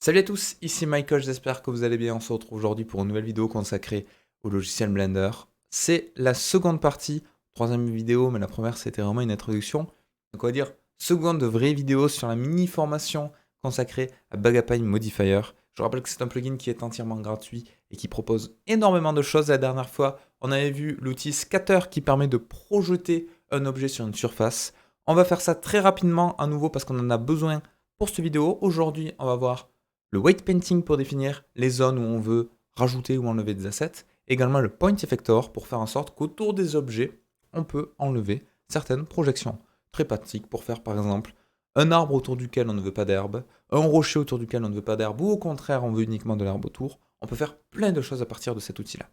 Salut à tous, ici Michael, j'espère que vous allez bien. On se retrouve aujourd'hui pour une nouvelle vidéo consacrée au logiciel Blender. C'est la seconde partie, troisième vidéo, mais la première c'était vraiment une introduction. Donc on va dire seconde vraie vidéo sur la mini formation consacrée à Bagapine Modifier. Je rappelle que c'est un plugin qui est entièrement gratuit et qui propose énormément de choses. La dernière fois, on avait vu l'outil Scatter qui permet de projeter un objet sur une surface. On va faire ça très rapidement à nouveau parce qu'on en a besoin pour cette vidéo. Aujourd'hui, on va voir le weight painting pour définir les zones où on veut rajouter ou enlever des assets, également le point effector pour faire en sorte qu'autour des objets, on peut enlever certaines projections. Très pratique pour faire par exemple un arbre autour duquel on ne veut pas d'herbe, un rocher autour duquel on ne veut pas d'herbe, ou au contraire on veut uniquement de l'herbe autour. On peut faire plein de choses à partir de cet outil-là.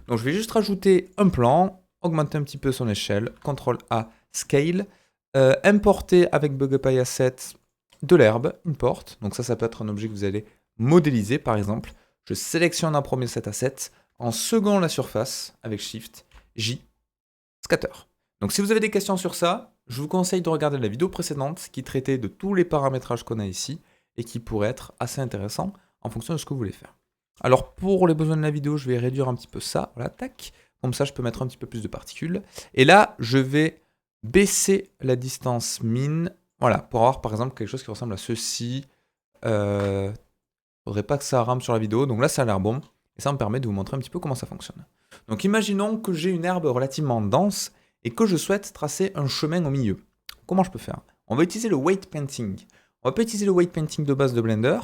Donc je vais juste rajouter un plan, augmenter un petit peu son échelle, CTRL A, Scale, importer avec BugAPI Asset de l'herbe, import. Donc ça peut être un objet que vous allez modéliser par exemple. Je sélectionne en premier cet asset, en second la surface avec Shift, J, Scatter. Donc si vous avez des questions sur ça, je vous conseille de regarder la vidéo précédente qui traitait de tous les paramétrages qu'on a ici et qui pourrait être assez intéressant en fonction de ce que vous voulez faire. Alors pour les besoins de la vidéo, je vais réduire un petit peu ça, voilà, tac. Comme ça, je peux mettre un petit peu plus de particules. Et là, je vais baisser la distance min, voilà, pour avoir par exemple quelque chose qui ressemble à ceci. Faudrait pas que ça rame sur la vidéo, donc là ça a l'air bon. Et ça me permet de vous montrer un petit peu comment ça fonctionne. Donc imaginons que j'ai une herbe relativement dense et que je souhaite tracer un chemin au milieu. Comment je peux faire? On va utiliser le weight painting. On va pas utiliser le weight painting de base de Blender.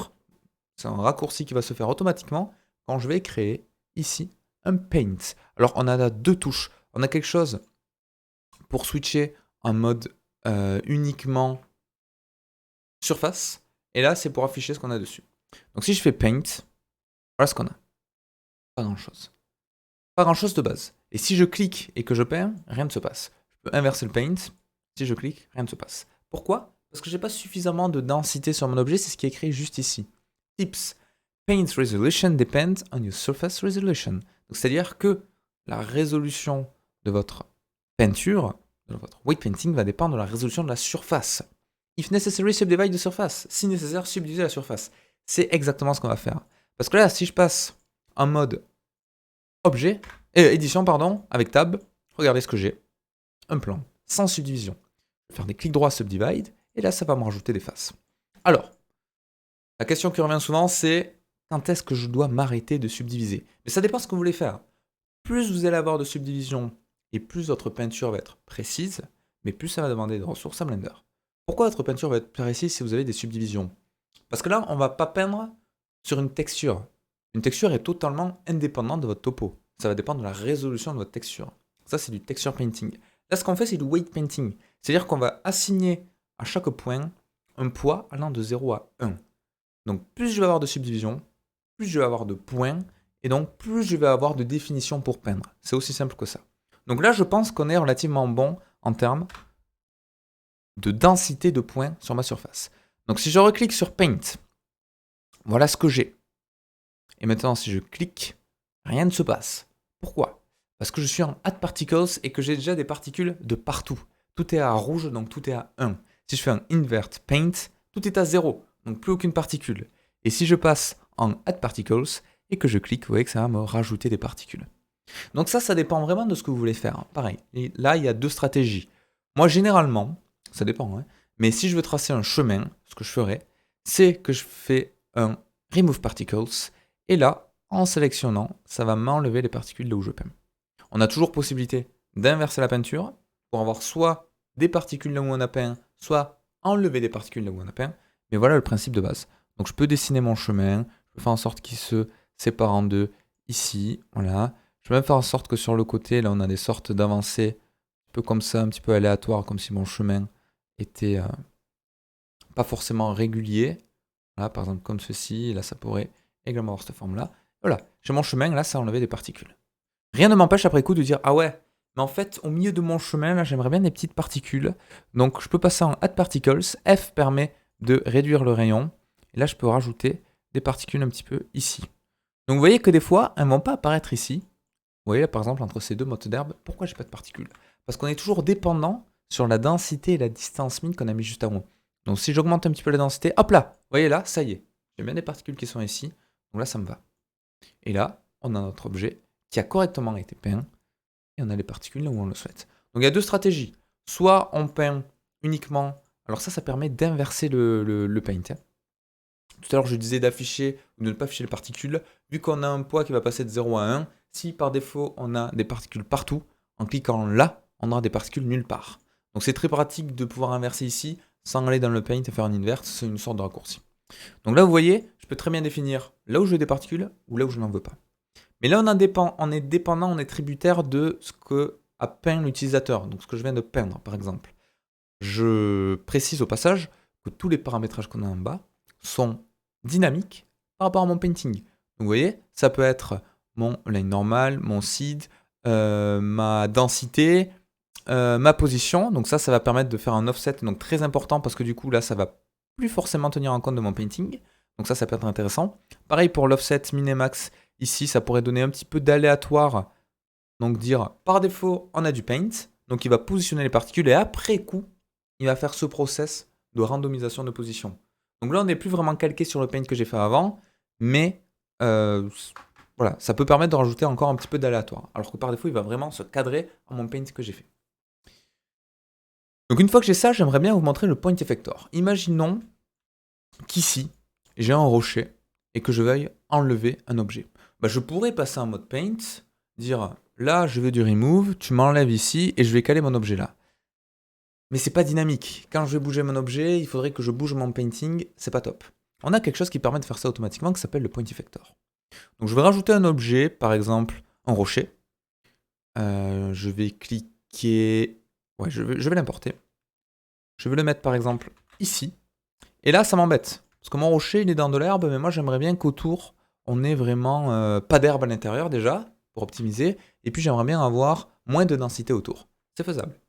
C'est un raccourci qui va se faire automatiquement quand je vais créer ici un paint. Alors on a deux touches. On a quelque chose pour switcher en mode uniquement surface. Et là c'est pour afficher ce qu'on a dessus. Donc si je fais paint, voilà ce qu'on a. Pas grand chose. Pas grand chose de base. Et si je clique et que je peins, rien ne se passe. Je peux inverser le paint. Si je clique, rien ne se passe. Pourquoi? Parce que j'ai pas suffisamment de densité sur mon objet, c'est ce qui est écrit juste ici. Tips. Paint resolution depends on your surface resolution. C'est-à-dire que la résolution de votre peinture, de votre weight painting, va dépendre de la résolution de la surface. If necessary, subdivide the surface. Si nécessaire, subdiviser la surface. C'est exactement ce qu'on va faire. Parce que là, si je passe en mode objet, édition, pardon, avec tab, regardez ce que j'ai. Un plan, sans subdivision. Je vais faire des clics droits subdivide, et là, ça va me rajouter des faces. Alors, la question qui revient souvent, c'est quand est-ce que je dois m'arrêter de subdiviser? Mais ça dépend de ce que vous voulez faire. Plus vous allez avoir de subdivision, et plus votre peinture va être précise, mais plus ça va demander de ressources à Blender. Pourquoi votre peinture va être précise si vous avez des subdivisions? Parce que là, on ne va pas peindre sur une texture. Une texture est totalement indépendante de votre topo. Ça va dépendre de la résolution de votre texture. Ça, c'est du texture painting. Là, ce qu'on fait, c'est du weight painting. C'est-à-dire qu'on va assigner à chaque point un poids allant de 0 à 1. Donc, plus je vais avoir de subdivision, plus je vais avoir de points, et donc plus je vais avoir de définition pour peindre. C'est aussi simple que ça. Donc là, je pense qu'on est relativement bon en termes de densité de points sur ma surface. Donc si je reclique sur Paint, voilà ce que j'ai. Et maintenant, si je clique, rien ne se passe. Pourquoi? Parce que je suis en Add Particles et que j'ai déjà des particules de partout. Tout est à rouge, donc tout est à 1. Si je fais un Invert Paint, tout est à 0, donc plus aucune particule. Et si je passe en Add Particles et que je clique, vous voyez que ça va me rajouter des particules. Donc ça dépend vraiment de ce que vous voulez faire. Pareil, et là, il y a deux stratégies. Moi, généralement, ça dépend, hein, mais si je veux tracer un chemin, ce que je ferais, c'est que je fais un Remove Particles, et là, en sélectionnant, ça va m'enlever les particules là où je peins. On a toujours possibilité d'inverser la peinture, pour avoir soit des particules là où on a peint, soit enlever des particules là où on a peint, mais voilà le principe de base. Donc je peux dessiner mon chemin, je peux faire en sorte qu'il se sépare en deux ici, voilà. Je vais même faire en sorte que sur le côté, là on a des sortes d'avancées, un peu comme ça, un petit peu aléatoire, comme si mon chemin était pas forcément régulier. Là, par exemple, comme ceci, là ça pourrait également avoir cette forme-là. Voilà, j'ai mon chemin, là ça a enlevé des particules. Rien ne m'empêche après coup de dire, ah ouais, mais en fait, au milieu de mon chemin, là j'aimerais bien des petites particules. Donc je peux passer en Add Particles, F permet de réduire le rayon, et là je peux rajouter des particules un petit peu ici. Donc vous voyez que des fois, elles ne vont pas apparaître ici. Vous voyez, par exemple, entre ces deux mottes d'herbe, pourquoi j'ai pas de particules? Parce qu'on est toujours dépendant sur la densité et la distance min qu'on a mis juste avant. Donc si j'augmente un petit peu la densité, hop là, vous voyez là, ça y est, J'ai bien des particules qui sont ici. Donc là, ça me va. Et là, on a notre objet qui a correctement été peint. Et on a les particules là où on le souhaite. Donc il y a deux stratégies. Soit on peint uniquement... Alors ça permet d'inverser le paint. Hein. Tout à l'heure, je disais d'afficher ou de ne pas afficher les particules. Vu qu'on a un poids qui va passer de 0 à 1, si par défaut on a des particules partout, en cliquant là, on aura des particules nulle part. Donc c'est très pratique de pouvoir inverser ici sans aller dans le paint et faire un invert. C'est une sorte de raccourci. Donc là, vous voyez, je peux très bien définir là où je veux des particules ou là où je n'en veux pas. Mais là, on est dépendant, on est tributaire de ce que a peint l'utilisateur, donc ce que je viens de peindre, par exemple. Je précise au passage que tous les paramétrages qu'on a en bas sont dynamiques par rapport à mon painting. Donc vous voyez, ça peut être mon line normal, mon seed, ma densité, ma position. Donc ça va permettre de faire un offset, donc très important parce que du coup là, ça va plus forcément tenir en compte de mon painting. Donc ça peut être intéressant. Pareil pour l'offset min et max. Ici, ça pourrait donner un petit peu d'aléatoire. Donc dire, par défaut, on a du paint. Donc il va positionner les particules et après coup, il va faire ce process de randomisation de position. Donc là, on n'est plus vraiment calqué sur le paint que j'ai fait avant, mais voilà, ça peut permettre de rajouter encore un petit peu d'aléatoire. Alors que par défaut, il va vraiment se cadrer à mon paint que j'ai fait. Donc une fois que j'ai ça, j'aimerais bien vous montrer le point effector. Imaginons qu'ici, j'ai un rocher et que je veuille enlever un objet. Je pourrais passer en mode paint, dire là je veux du remove, tu m'enlèves ici et je vais caler mon objet là. Mais c'est pas dynamique. Quand je vais bouger mon objet, il faudrait que je bouge mon painting, c'est pas top. On a quelque chose qui permet de faire ça automatiquement qui s'appelle le point effector. Donc je vais rajouter un objet, par exemple un rocher. Je vais cliquer, ouais, je vais l'importer. Je vais le mettre par exemple ici. Et là ça m'embête. Parce que mon rocher il est dans de l'herbe, mais moi j'aimerais bien qu'autour on ait vraiment pas d'herbe à l'intérieur déjà, pour optimiser. Et puis j'aimerais bien avoir moins de densité autour. C'est faisable.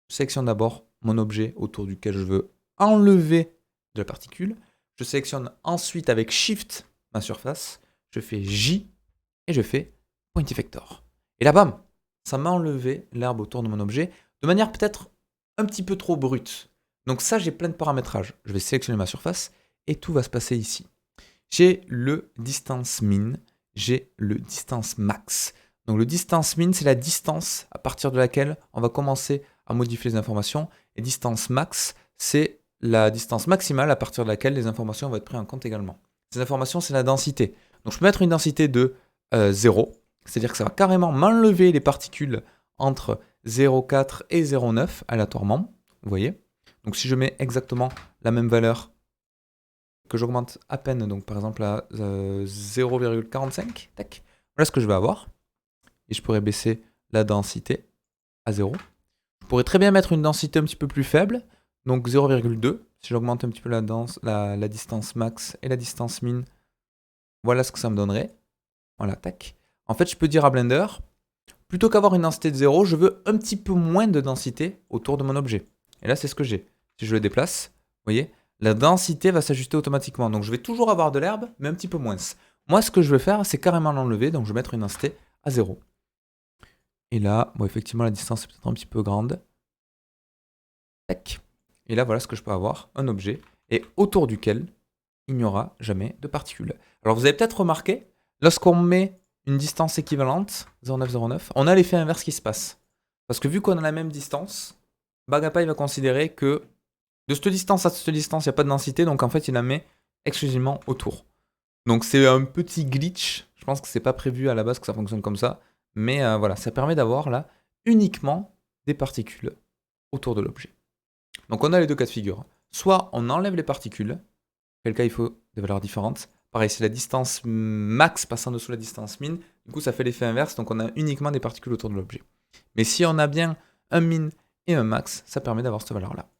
Je sélectionne d'abord mon objet autour duquel je veux enlever de la particule. Je sélectionne ensuite avec Shift ma surface. Je fais J et je fais Point Effector. Et là, bam, ça m'a enlevé l'herbe autour de mon objet de manière peut-être un petit peu trop brute. Donc ça, j'ai plein de paramétrages. Je vais sélectionner ma surface et tout va se passer ici. J'ai le distance min, j'ai le distance max. Donc le distance min, c'est la distance à partir de laquelle on va commencer à modifier les informations. Et distance max, c'est la distance maximale à partir de laquelle les informations vont être prises en compte également. Ces informations, c'est la densité. Donc je peux mettre une densité de 0, c'est-à-dire que ça va carrément m'enlever les particules entre 0,4 et 0,9 aléatoirement. Vous voyez? Donc si je mets exactement la même valeur, que j'augmente à peine, donc par exemple à 0,45, tac, voilà ce que je vais avoir. Et je pourrais baisser la densité à 0. Je pourrais très bien mettre une densité un petit peu plus faible, donc 0,2. Si j'augmente un petit peu la distance max et la distance min, voilà ce que ça me donnerait. Voilà, tac. En fait, je peux dire à Blender, plutôt qu'avoir une densité de 0, je veux un petit peu moins de densité autour de mon objet. Et là, c'est ce que j'ai. Si je le déplace, vous voyez, la densité va s'ajuster automatiquement. Donc je vais toujours avoir de l'herbe, mais un petit peu moins. Moi, ce que je veux faire, c'est carrément l'enlever, donc je vais mettre une densité à 0. Et là, bon, effectivement, la distance est peut-être un petit peu grande. Tac. Et là, voilà ce que je peux avoir, un objet, et autour duquel il n'y aura jamais de particules. Alors vous avez peut-être remarqué, lorsqu'on met une distance équivalente, 0,909, on a l'effet inverse qui se passe. Parce que vu qu'on a la même distance, Bagapa il va considérer que de cette distance à cette distance, il n'y a pas de densité, donc en fait il la met exclusivement autour. Donc c'est un petit glitch, je pense que c'est pas prévu à la base que ça fonctionne comme ça, mais voilà, ça permet d'avoir là uniquement des particules autour de l'objet. Donc on a les deux cas de figure. Soit on enlève les particules, quel cas il faut des valeurs différentes. Pareil, c'est la distance max passant dessous la distance min, du coup ça fait l'effet inverse, donc on a uniquement des particules autour de l'objet. Mais si on a bien un min et un max, ça permet d'avoir cette valeur-là.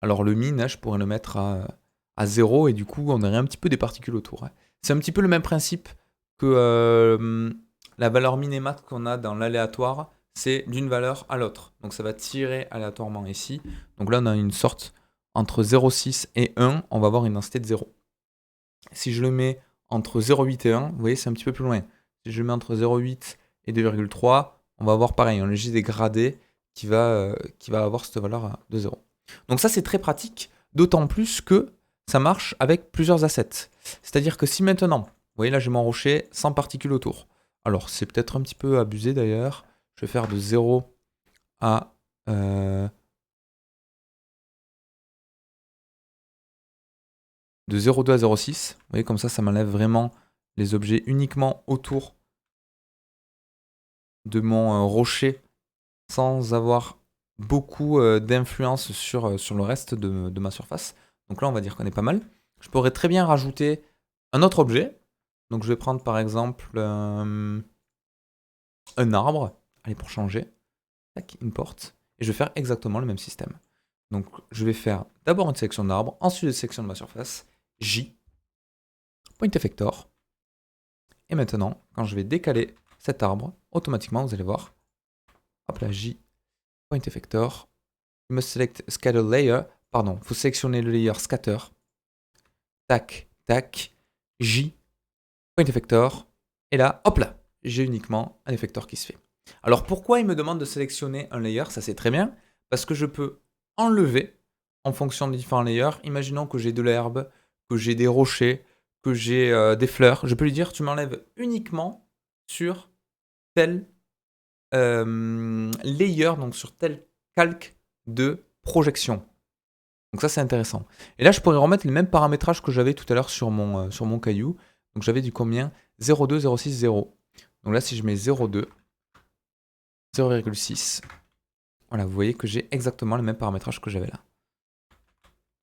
Alors le min, je pourrais le mettre à 0 et du coup on aurait un petit peu des particules autour. C'est un petit peu le même principe que la valeur min et max qu'on a dans l'aléatoire, c'est d'une valeur à l'autre. Donc ça va tirer aléatoirement ici. Donc là on a une sorte entre 0,6 et 1, on va avoir une densité de 0. Si je le mets entre 0,8 et 1, vous voyez c'est un petit peu plus loin. Si je le mets entre 0,8 et 2,3, on va avoir pareil, un léger dégradé qui va avoir cette valeur de 0. Donc ça c'est très pratique, d'autant plus que ça marche avec plusieurs assets. C'est-à-dire que si maintenant, vous voyez là j'ai mon rocher sans particules autour. Alors c'est peut-être un petit peu abusé d'ailleurs. Je vais faire de 0 à... de 0,2 à 0,6. Vous voyez comme ça m'enlève vraiment les objets uniquement autour de mon rocher sans avoir beaucoup d'influence sur le reste de ma surface. Donc là, on va dire qu'on est pas mal. Je pourrais très bien rajouter un autre objet. Donc je vais prendre par exemple un arbre. Allez, pour changer. Tac, import. Et je vais faire exactement le même système. Donc je vais faire d'abord une sélection d'arbre, ensuite une sélection de ma surface. J. Point effector. Et maintenant, quand je vais décaler cet arbre, automatiquement, vous allez voir. Hop là, J. Point effector. You must select scatter layer. Pardon, il faut sélectionner le layer scatter. Tac, tac. J. Point effector. Et là, hop là, j'ai uniquement un effector qui se fait. Alors pourquoi il me demande de sélectionner un layer? Ça c'est très bien. Parce que je peux enlever en fonction des différents layers. Imaginons que j'ai de l'herbe, que j'ai des rochers, que j'ai des fleurs. Je peux lui dire, tu m'enlèves uniquement sur tel layer, donc sur tel calque de projection. Donc ça c'est intéressant. Et là je pourrais remettre les mêmes paramétrages que j'avais tout à l'heure sur mon caillou. Donc j'avais du combien? 0,2, 0,6, 0. Donc là si je mets 0,2, 0,6, voilà, vous voyez que j'ai exactement le même paramétrage que j'avais là.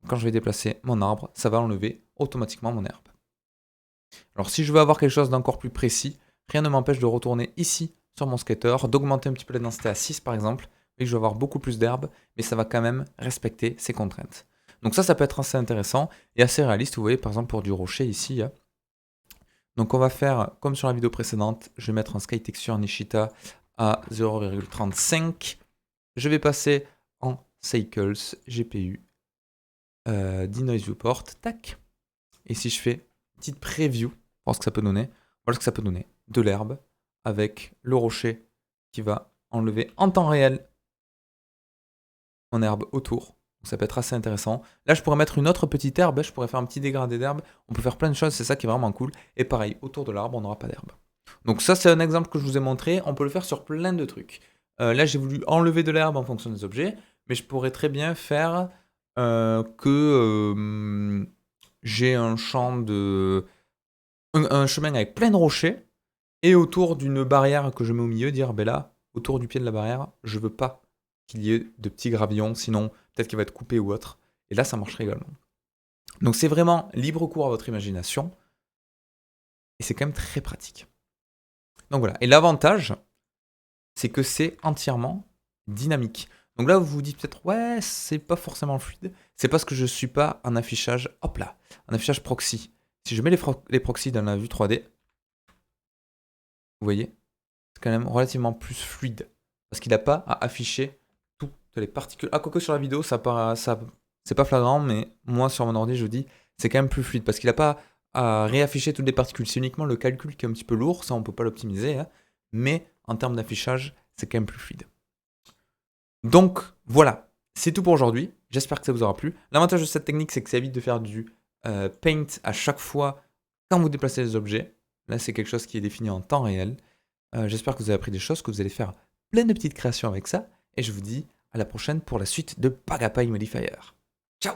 Quand je vais déplacer mon arbre, ça va enlever automatiquement mon herbe. Alors si je veux avoir quelque chose d'encore plus précis, rien ne m'empêche de retourner ici sur mon skater, d'augmenter un petit peu la densité à 6 par exemple, et que je vais avoir beaucoup plus d'herbe, mais ça va quand même respecter ces contraintes. Donc ça peut être assez intéressant et assez réaliste, vous voyez par exemple pour du rocher ici. Donc on va faire comme sur la vidéo précédente, je vais mettre un Sky Texture Nishita à 0,35. Je vais passer en Cycles, GPU, Denoise Viewport, tac. Et si je fais une petite preview, voir ce que ça peut donner, voilà ce que ça peut donner. De l'herbe avec le rocher qui va enlever en temps réel mon herbe autour. Donc ça peut être assez intéressant. Là, je pourrais mettre une autre petite herbe, je pourrais faire un petit dégradé d'herbe. On peut faire plein de choses, c'est ça qui est vraiment cool. Et pareil, autour de l'arbre, on n'aura pas d'herbe. Donc ça, c'est un exemple que je vous ai montré. On peut le faire sur plein de trucs. Là, j'ai voulu enlever de l'herbe en fonction des objets, mais je pourrais très bien faire que j'ai un champ de... un chemin avec plein de rochers, et autour d'une barrière que je mets au milieu, dire, ben là, autour du pied de la barrière, je veux pas qu'il y ait de petits gravillons, sinon peut-être qu'il va être coupé ou autre. Et là, ça marcherait également. Donc c'est vraiment libre cours à votre imagination, et c'est quand même très pratique. Donc voilà, et l'avantage, c'est que c'est entièrement dynamique. Donc là, vous vous dites peut-être, ouais, c'est pas forcément fluide. C'est parce que je suis pas en affichage, hop là, en affichage proxy. Si je mets les proxys dans la vue 3D, vous voyez, c'est quand même relativement plus fluide. Parce qu'il n'a pas à afficher toutes les particules. Ah, quoique sur la vidéo, ça c'est pas flagrant, mais moi sur mon ordi, je vous dis, c'est quand même plus fluide. Parce qu'il n'a pas à réafficher toutes les particules. C'est uniquement le calcul qui est un petit peu lourd, ça on peut pas l'optimiser. Hein. Mais en termes d'affichage, c'est quand même plus fluide. Donc voilà, c'est tout pour aujourd'hui. J'espère que ça vous aura plu. L'avantage de cette technique, c'est que ça évite de faire du paint à chaque fois quand vous déplacez les objets. Là, c'est quelque chose qui est défini en temps réel. J'espère que vous avez appris des choses, que vous allez faire plein de petites créations avec ça. Et je vous dis à la prochaine pour la suite de PagaPy Modifier. Ciao!